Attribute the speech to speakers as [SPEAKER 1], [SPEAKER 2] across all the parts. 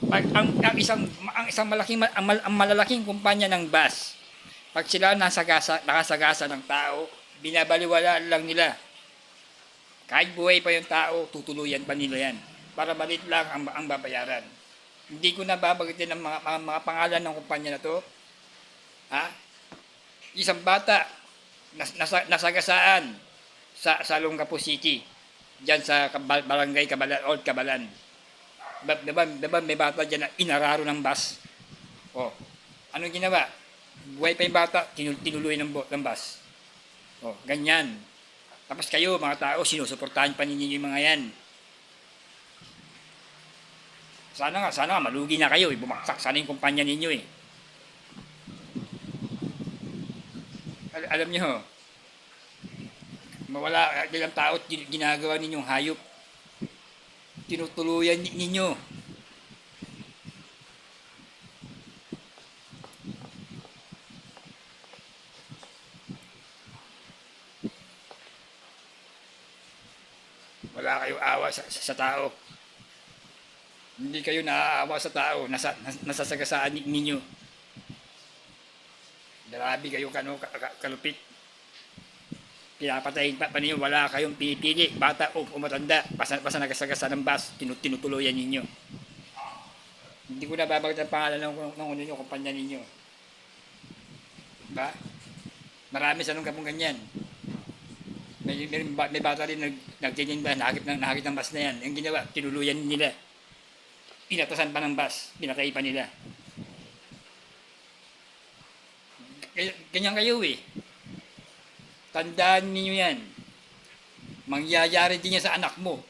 [SPEAKER 1] Pag ang isang malaking ang malalaking kumpanya ng bus, pag sila nakasagasa ng tao, binabaliwala lang nila. Kahit buhay pa yung tao, tutuluyan pa nila yan. Para malit lang ang babayaran. Hindi ko na babanggitin ang mga pangalan ng kumpanya na to. Ha? Isang bata, nasagasaan sa Longapo City. Diyan sa Barangay Kabalan, Old Kabalan. Diba may bata dyan na inararo ng bus? O, anong ginawa? Buhay pa yung bata, tinuloy ng bus. O, ganyan. Tapos kayo, mga tao, sinusuportahan pa ninyo yung mga yan. Sana nga, malugi na kayo. Bumaksak sana yung kumpanya ninyo eh. Alam nyo, mawala ilang tao at ginagawa ninyong hayop. Tinutuluyan ninyo. Wala kayong awa sa tao. Hindi kayo naaawa sa tao, nasasagasaan ninyo. Darabi kayo kalupit. Pinapatayin pa ninyo, wala kayong pinipili, bata o matanda, basta nagasagasa ng bus, tinutuluyan ninyo. Hindi ko na babagot ang pangalan ng kumpanya ninyo. Diba? Marami sa nung kapong ganyan. May bata rin nagtitinda, nakakit ng bus na yan. Ang ginawa, tinuluyan nila. Pinatasan pa ng bus, pinatay pa nila. Ganyan kayo eh. Tandaan niyo yan. Mangyayari din yan sa anak mo.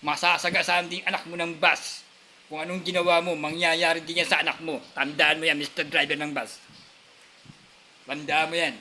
[SPEAKER 1] Masasagasaan din anak mo ng bus. Kung anong ginawa mo, mangyayari din yan sa anak mo. Tandaan mo yan, Mr. Driver ng bus. Tandaan mo yan.